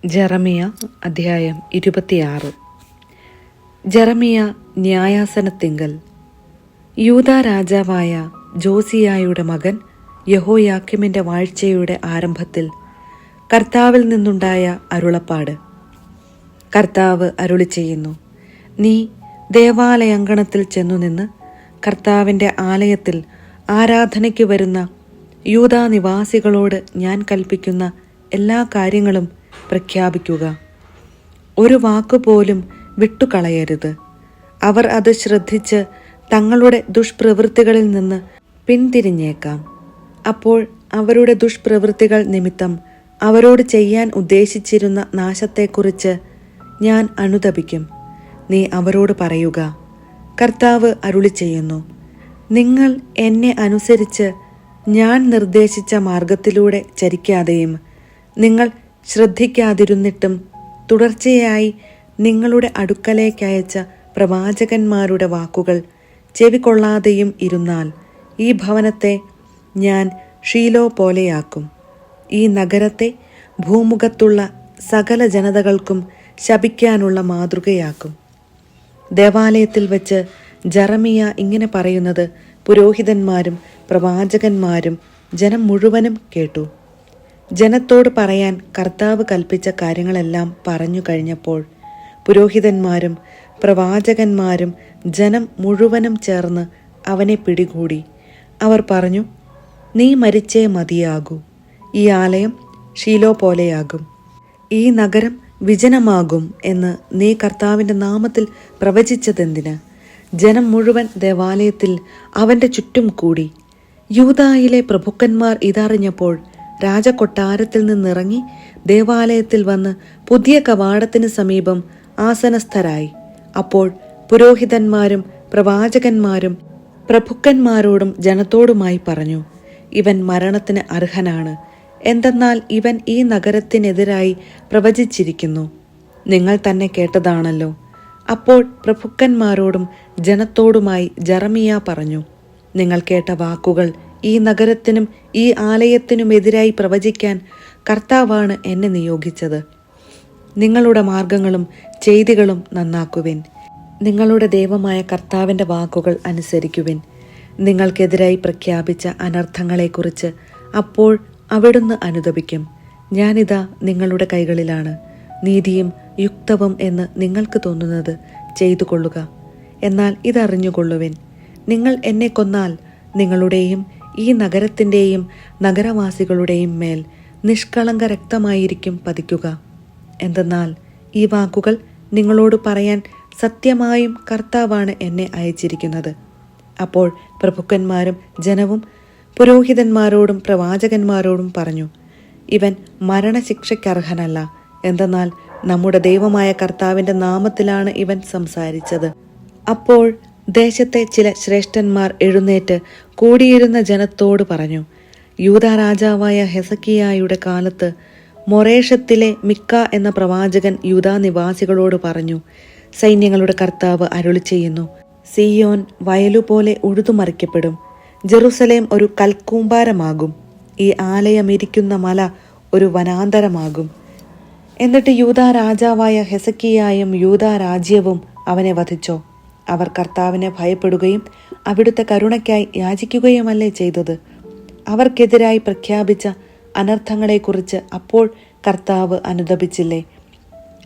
ജെറമിയ അധ്യായം 26. ജെറമിയ ന്യായാസനത്തിങ്കൽ. യൂദാ രാജാവായ ജോസിയായുടെ മകൻ യഹോയാക്കീമിന്റെ വാഴ്ചയുടെ ആരംഭത്തിൽ കർത്താവിൽ നിന്നുണ്ടായ അരുളപ്പാട്. കർത്താവ് അരുളി ചെയ്യുന്നു, നീ ദേവാലയാങ്കണത്തിൽ ചെന്നുനിന്ന് കർത്താവിൻ്റെ ആലയത്തിൽ ആരാധനയ്ക്ക് വരുന്ന യൂദാ നിവാസികളോട് ഞാൻ കൽപ്പിക്കുന്ന എല്ലാ കാര്യങ്ങളും പ്രഖ്യാപിക്കുക. ഒരു വാക്കുപോലും വിട്ടുകളയരുത്. അവർ അത് ശ്രദ്ധിച്ച് തങ്ങളുടെ ദുഷ്പ്രവൃത്തികളിൽ നിന്ന് പിന്തിരിഞ്ഞേക്കാം. അപ്പോൾ അവരുടെ ദുഷ്പ്രവൃത്തികൾ നിമിത്തം അവരോട് ചെയ്യാൻ ഉദ്ദേശിച്ചിരുന്ന നാശത്തെക്കുറിച്ച് ഞാൻ അനുതപിക്കും. നീ അവരോട് പറയുക, കർത്താവ് അരുളി ചെയ്യുന്നു, നിങ്ങൾ എന്നെ അനുസരിച്ച് ഞാൻ നിർദ്ദേശിച്ച മാർഗത്തിലൂടെ ചരിക്കാതെയും നിങ്ങൾ ശ്രദ്ധിക്കാതിരുന്നിട്ടും തുടർച്ചയായി നിങ്ങളുടെ അടുക്കലേക്കയച്ച പ്രവാചകന്മാരുടെ വാക്കുകൾ ചെവികൊള്ളാതെയും ഇരുന്നാൽ ഈ ഭവനത്തെ ഞാൻ ഷീലോ പോലെയാക്കും. ഈ നഗരത്തെ ഭൂമുഖത്തുള്ള സകല ജനതകൾക്കും ശപിക്കാനുള്ള മാതൃകയാക്കും. ദേവാലയത്തിൽ വച്ച് ജെറമിയ ഇങ്ങനെ പറയുന്നത് പുരോഹിതന്മാരും പ്രവാചകന്മാരും ജനം മുഴുവനും കേട്ടു. ജനത്തോട് പറയാൻ കർത്താവ് കൽപ്പിച്ച കാര്യങ്ങളെല്ലാം പറഞ്ഞു കഴിഞ്ഞപ്പോൾ പുരോഹിതന്മാരും പ്രവാചകന്മാരും ജനം മുഴുവനും ചേർന്ന് അവനെ പിടികൂടി. അവർ പറഞ്ഞു, നീ മരിച്ചേ മതിയാകൂ. ഈ ആലയം ഷീലോ പോലെയാകും, ഈ നഗരം വിജനമാകും എന്ന് നീ കർത്താവിൻ്റെ നാമത്തിൽ പ്രവചിച്ചതെന്തിന്? ജനം മുഴുവൻ ദേവാലയത്തിൽ അവൻ്റെ ചുറ്റും കൂടി. യൂദായിലെ പ്രഭുക്കന്മാർ ഇതറിഞ്ഞപ്പോൾ രാജകൊട്ടാരത്തിൽ നിന്നിറങ്ങി ദേവാലയത്തിൽ വന്ന് പുതിയ കവാടത്തിന് സമീപം ആസനസ്ഥരായി. അപ്പോൾ പുരോഹിതന്മാരും പ്രവാചകന്മാരും പ്രഭുക്കന്മാരോടും ജനത്തോടുമായി പറഞ്ഞു, ഇവൻ മരണത്തിന് അർഹനാണ്. എന്തെന്നാൽ ഇവൻ ഈ നഗരത്തിനെതിരായി പ്രവചിച്ചിരിക്കുന്നു. നിങ്ങൾ തന്നെ കേട്ടതാണല്ലോ. അപ്പോൾ പ്രഭുക്കന്മാരോടും ജനത്തോടുമായി ജെറമിയ പറഞ്ഞു, നിങ്ങൾ കേട്ട വാക്കുകൾ ഈ നഗരത്തിനും ഈ ആലയത്തിനുമെതിരായി പ്രവചിക്കാൻ കർത്താവാണ് എന്നെ നിയോഗിച്ചത്. നിങ്ങളുടെ മാർഗങ്ങളും ചെയ്തികളും നന്നാക്കുവിൻ. നിങ്ങളുടെ ദൈവമായ കർത്താവിൻ്റെ വാക്കുകൾ അനുസരിക്കുവിൻ. നിങ്ങൾക്കെതിരായി പ്രഖ്യാപിച്ച അനർത്ഥങ്ങളെക്കുറിച്ച് അപ്പോൾ അവിടുന്ന് അനുതപിക്കും. ഞാനിതാ നിങ്ങളുടെ കൈകളിലാണ്. നീതിയും യുക്തവും എന്ന് നിങ്ങൾക്ക് തോന്നുന്നത് ചെയ്തു കൊള്ളുക. എന്നാൽ ഇതറിഞ്ഞുകൊള്ളുവിൻ, നിങ്ങൾ എന്നെ കൊന്നാൽ നിങ്ങളുടെയും ഈ നഗരത്തിൻ്റെയും നഗരവാസികളുടെയും മേൽ നിഷ്കളങ്ക രക്തമായിരിക്കും പതിക്കുക. എന്തെന്നാൽ ഈ വാക്കുകൾ നിങ്ങളോട് പറയാൻ സത്യമായും കർത്താവാണ് എന്നെ അയച്ചിരിക്കുന്നത്. അപ്പോൾ പ്രഭുക്കന്മാരും ജനവും പുരോഹിതന്മാരോടും പ്രവാചകന്മാരോടും പറഞ്ഞു, ഇവൻ മരണശിക്ഷയ്ക്കർഹനല്ല. എന്തെന്നാൽ നമ്മുടെ ദൈവമായ കർത്താവിൻ്റെ നാമത്തിലാണ് ഇവൻ സംസാരിച്ചത്. അപ്പോൾ ദേശത്തെ ചില ശ്രേഷ്ഠന്മാർ എഴുന്നേറ്റ് കൂടിയിരുന്ന ജനത്തോട് പറഞ്ഞു, യൂദാ രാജാവായ ഹെസക്കിയായുടെ കാലത്ത് മൊറേഷത്തിലെ മിക്ക എന്ന പ്രവാചകൻ യൂദാ നിവാസികളോട് പറഞ്ഞു, സൈന്യങ്ങളുടെ കർത്താവ് അരുളി ചെയ്യുന്നു, സിയോൻ വയലുപോലെ ഉഴുതുമറിക്കപ്പെടും, ജെറുസലേം ഒരു കൽക്കൂമ്പാരമാകും, ഈ ആലയമിരിക്കുന്ന മല ഒരു വനാന്തരമാകും. എന്നിട്ട് യൂദാ രാജാവായ ഹെസക്കിയായും യൂദാ രാജ്യവും അവനെ വധിച്ചോ? അവർ കർത്താവിനെ ഭയപ്പെടുകയും അവിടുത്തെ കരുണയ്ക്കായി യാചിക്കുകയുമല്ലേ ചെയ്തത്? അവർക്കെതിരായി പ്രഖ്യാപിച്ച അനർത്ഥങ്ങളെക്കുറിച്ച് അപ്പോൾ കർത്താവ് അനുതപിച്ചില്ലേ?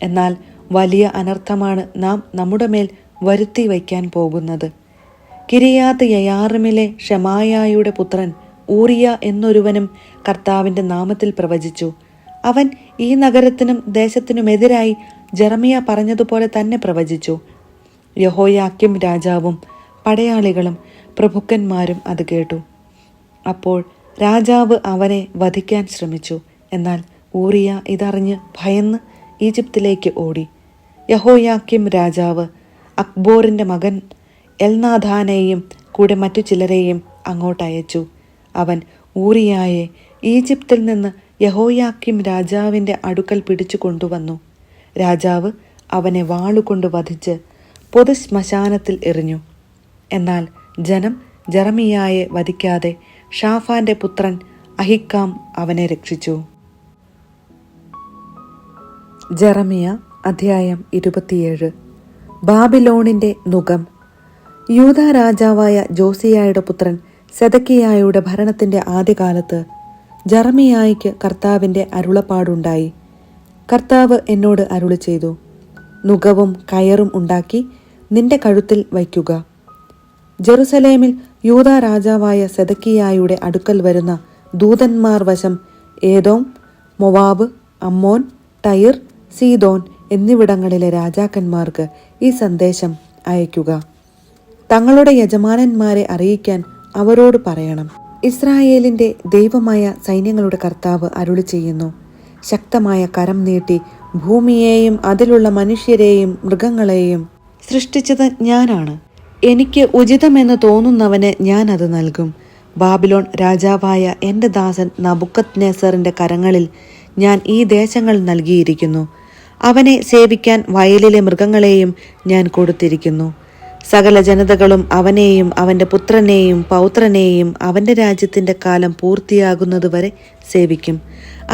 എന്നാൽ വലിയ അനർത്ഥമാണ് നാം നമ്മുടെ മേൽ വരുത്തി വയ്ക്കാൻ പോകുന്നത്. കിരിയാത്ത് യയാറിമിലെ ഷെമായായുടെ പുത്രൻ ഊറിയ എന്നൊരുവനും കർത്താവിൻ്റെ നാമത്തിൽ പ്രവചിച്ചു. അവൻ ഈ നഗരത്തിനും ദേശത്തിനുമെതിരായി ജെറമിയ പറഞ്ഞതുപോലെ തന്നെ പ്രവചിച്ചു. യഹോയാക്കീം രാജാവും പടയാളികളും പ്രഭുക്കന്മാരും അത് കേട്ടു. അപ്പോൾ രാജാവ് അവനെ വധിക്കാൻ ശ്രമിച്ചു. എന്നാൽ ഊറിയ ഇതറിഞ്ഞ് ഭയന്ന് ഈജിപ്തിലേക്ക് ഓടി. യഹോയാക്കീം രാജാവ് അക്ബോറിൻ്റെ മകൻ എൽനാഥാനെയും കൂടെ മറ്റു ചിലരെയും അങ്ങോട്ടയച്ചു. അവൻ ഊറിയായെ ഈജിപ്തിൽ നിന്ന് യഹോയാക്കീം രാജാവിൻ്റെ അടുക്കൽ പിടിച്ചു കൊണ്ടുവന്നു. രാജാവ് അവനെ വാളുകൊണ്ട് വധിച്ച് പൊതു ശ്മശാനത്തിൽ എറിഞ്ഞു. എന്നാൽ ജനം ജെറമിയായെ വധിക്കാതെ ഷാഫാന്റെ പുത്രൻ അഹിക്കാം അവനെ രക്ഷിച്ചു. ജെറമിയ അധ്യായം 27. ബാബിലോണിന്റെ നുകം. യൂദാ രാജാവായ ജോസിയായുടെ പുത്രൻ സെദക്കിയായുടെ ഭരണത്തിന്റെ ആദ്യകാലത്ത് ജെറമിയായ്ക്ക് കർത്താവിന്റെ അരുളപ്പാടുണ്ടായി. കർത്താവ് എന്നോട് അരുളി ചെയ്തു, നുകവും കയറും ഉണ്ടാക്കി നിന്റെ കഴുത്തിൽ വയ്ക്കുക. ജെറുസലേമിൽ യൂദാ രാജാവായ സെദക്കിയായുടെ അടുക്കൽ വരുന്ന ദൂതന്മാർ വശം ഏദോം, മൊവാബ്, അമ്മോൻ, ടൈർ, സീദോൻ എന്നിവിടങ്ങളിലെ രാജാക്കന്മാർക്ക് ഈ സന്ദേശം അയക്കുക. തങ്ങളുടെ യജമാനന്മാരെ അറിയിക്കാൻ അവരോട് പറയണം, ഇസ്രായേലിന്റെ ദൈവമായ സൈന്യങ്ങളുടെ കർത്താവ് അരുളി ചെയ്യുന്നു, ശക്തമായ കരം നീട്ടി ഭൂമിയെയും അതിലുള്ള മനുഷ്യരെയും മൃഗങ്ങളെയും സൃഷ്ടിച്ചത് ഞാനാണ്. എനിക്ക് ഉചിതമെന്ന് തോന്നുന്നവന് ഞാൻ അത് നൽകും. ബാബിലോൺ രാജാവായ എൻ്റെ ദാസൻ നബുക്കദ്നേസറിന്റെ കരങ്ങളിൽ ഞാൻ ഈ ദേശങ്ങൾ നൽകിയിരിക്കുന്നു. അവനെ സേവിക്കാൻ വയലിലെ മൃഗങ്ങളെയും ഞാൻ കൊടുത്തിരിക്കുന്നു. സകല ജനതകളും അവനെയും അവൻ്റെ പുത്രനെയും പൗത്രനെയും അവൻ്റെ രാജ്യത്തിൻ്റെ കാലം പൂർത്തിയാകുന്നതുവരെ സേവിക്കും.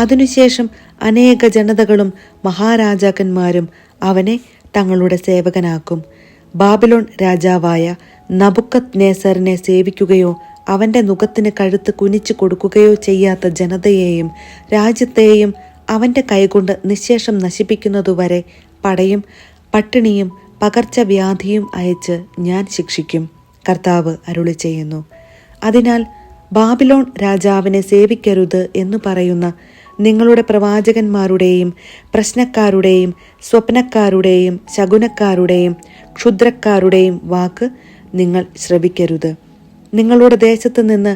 അതിനുശേഷം അനേക ജനതകളും മഹാരാജാക്കന്മാരും അവനെ തങ്ങളുടെ സേവകനാക്കും. ബാബിലോൺ രാജാവായ നബുക്കദ്നേസറിനെ സേവിക്കുകയോ അവൻ്റെ നുകത്തിന് കഴുത്ത് കുനിച്ചു കൊടുക്കുകയോ ചെയ്യാത്ത ജനതയെയും രാജ്യത്തെയും അവൻ്റെ കൈകൊണ്ട് നിശേഷം നശിപ്പിക്കുന്നതുവരെ പടയും പട്ടിണിയും പകർച്ചവ്യാധിയും അയച്ച് ഞാൻ ശിക്ഷിക്കും. കർത്താവ് അരുളി ചെയ്യുന്നു. അതിനാൽ ബാബിലോൺ രാജാവിനെ സേവിക്കരുത് എന്ന് പറയുന്ന നിങ്ങളുടെ പ്രവാചകന്മാരുടെയും പ്രശ്നക്കാരുടെയും സ്വപ്നക്കാരുടെയും ശകുനക്കാരുടെയും ക്ഷുദ്രക്കാരുടെയും വാക്ക് നിങ്ങൾ ശ്രവിക്കരുത്. നിങ്ങളുടെ ദേശത്ത് നിന്ന്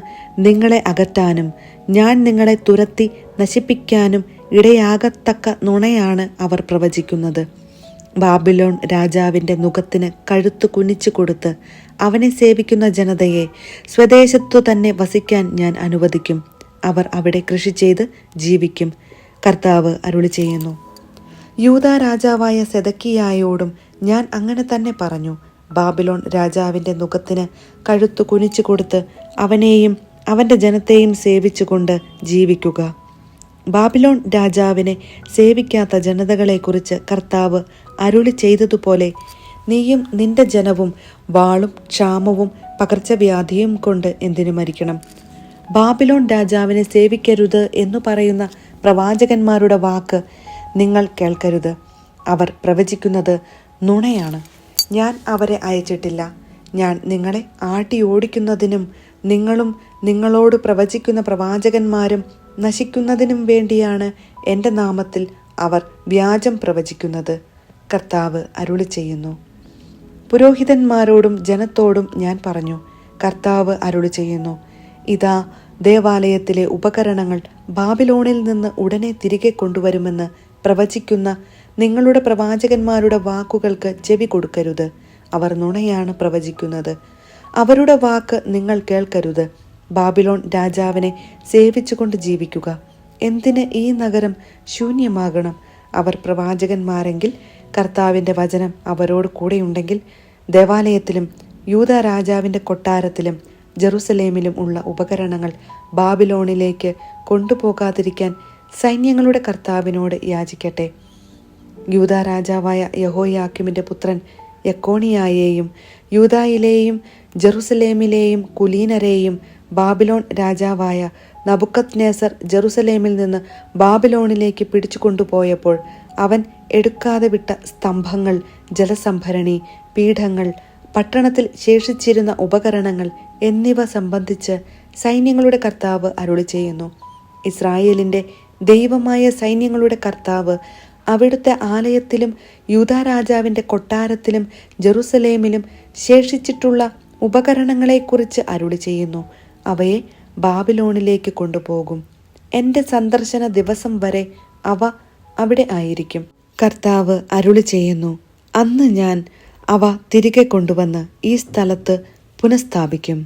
നിങ്ങളെ അകറ്റാനും ഞാൻ നിങ്ങളെ തുരത്തി നശിപ്പിക്കാനും ഇടയാകത്തക്ക നുണയാണ് അവർ പ്രവചിക്കുന്നത്. ബാബിലോൺ രാജാവിൻ്റെ നുകത്തിന് കഴുത്ത് കുനിച്ചു കൊടുത്ത് അവനെ സേവിക്കുന്ന ജനതയെ സ്വദേശത്തു തന്നെ വസിക്കാൻ ഞാൻ അനുവദിക്കും. അവർ അവിടെ കൃഷി ചെയ്ത് ജീവിക്കും. കർത്താവ് അരുളി ചെയ്യുന്നു. യൂദാ രാജാവായ സെദക്കിയായോടും ഞാൻ അങ്ങനെ തന്നെ പറഞ്ഞു. ബാബിലോൺ രാജാവിൻ്റെ നുകത്തിന് കഴുത്തു കുനിച്ചു കൊടുത്ത് അവനെയും അവൻ്റെ ജനത്തെയും സേവിച്ചുകൊണ്ട് ജീവിക്കുക. ബാബിലോൺ രാജാവിനെ സേവിക്കാത്ത ജനതകളെക്കുറിച്ച് കർത്താവ് അരുളി ചെയ്തതുപോലെ നീയും നിന്റെ ജനവും വാളും ക്ഷാമവും പകർച്ചവ്യാധിയും കൊണ്ട് എന്തിനു മരിക്കണം? ബാബിലോൺ രാജാവിനെ സേവിക്കരുത് എന്നു പറയുന്ന പ്രവാചകന്മാരുടെ വാക്ക് നിങ്ങൾ കേൾക്കരുത്. അവർ പ്രവചിക്കുന്നത് നുണയാണ്. ഞാൻ അവരെ അയച്ചിട്ടില്ല. ഞാൻ നിങ്ങളെ ആട്ടിയോടിക്കുന്നതിനും നിങ്ങളും നിങ്ങളോട് പ്രവചിക്കുന്ന പ്രവാചകന്മാരും നശിക്കുന്നതിനും വേണ്ടിയാണ് എൻ്റെ നാമത്തിൽ അവർ വ്യാജം പ്രവചിക്കുന്നത്. കർത്താവ് അരുളി ചെയ്യുന്നു. പുരോഹിതന്മാരോടും ജനത്തോടും ഞാൻ പറഞ്ഞു, കർത്താവ് അരുളി ചെയ്യുന്നു, ഇതാ ദേവാലയത്തിലെ ഉപകരണങ്ങൾ ബാബിലോണിൽ നിന്ന് ഉടനെ തിരികെ കൊണ്ടുവരുമെന്ന് പ്രവചിക്കുന്ന നിങ്ങളുടെ പ്രവാചകന്മാരുടെ വാക്കുകൾക്ക് ചെവി കൊടുക്കരുത്. അവർ നുണയാണ് പ്രവചിക്കുന്നത്. അവരുടെ വാക്ക് നിങ്ങൾ കേൾക്കരുത്. ബാബിലോൺ രാജാവിനെ സേവിച്ചുകൊണ്ട് ജീവിക്കുക. എന്തിന് ഈ നഗരം ശൂന്യമാകണം? അവർ പ്രവാചകന്മാരെങ്കിൽ കർത്താവിൻ്റെ വചനം അവരോട് കൂടെയുണ്ടെങ്കിൽ ദേവാലയത്തിലും യൂദാ രാജാവിൻ്റെ കൊട്ടാരത്തിലും ജെറുസലേമിലും ഉള്ള ഉപകരണങ്ങൾ ബാബിലോണിലേക്ക് കൊണ്ടുപോകാതിരിക്കാൻ സൈന്യങ്ങളുടെ കർത്താവിനോട് യാചിക്കട്ടെ. യൂദാ രാജാവായ യഹോയാക്കീമിൻ്റെ പുത്രൻ യെക്കോണിയായെയും യൂദായിലെയും ജെറുസലേമിലെയും കുലീനരെയും ബാബിലോൺ രാജാവായ നബുക്കദ്നേസർ ജെറുസലേമിൽ നിന്ന് ബാബിലോണിലേക്ക് പിടിച്ചു കൊണ്ടുപോയപ്പോൾ അവൻ എടുക്കാതെ വിട്ട സ്തംഭങ്ങൾ, ജലസംഭരണി, പീഠങ്ങൾ, പട്ടണത്തിൽ ശേഷിച്ചിരുന്ന ഉപകരണങ്ങൾ എന്നിവ സംബന്ധിച്ച് സൈന്യങ്ങളുടെ കർത്താവ് അരുളി ചെയ്യുന്നു. ഇസ്രായേലിൻ്റെ ദൈവമായ സൈന്യങ്ങളുടെ കർത്താവ് അവിടുത്തെ ആലയത്തിലും യൂദാ രാജാവിൻ്റെ കൊട്ടാരത്തിലും ജെറുസലേമിലും ശേഷിച്ചിട്ടുള്ള ഉപകരണങ്ങളെക്കുറിച്ച് അരുളി ചെയ്യുന്നു. അവയെ ബാബിലോണിലേക്ക് കൊണ്ടുപോകും. എൻ്റെ സന്ദർശന ദിവസം വരെ അവ അവിടെ ആയിരിക്കും. കർത്താവ് അരുളി ചെയ്യുന്നു. അന്ന് ഞാൻ അവ തിരികെ കൊണ്ടുവന്ന് ഈ സ്ഥലത്ത് പുനഃസ്ഥാപിക്കും.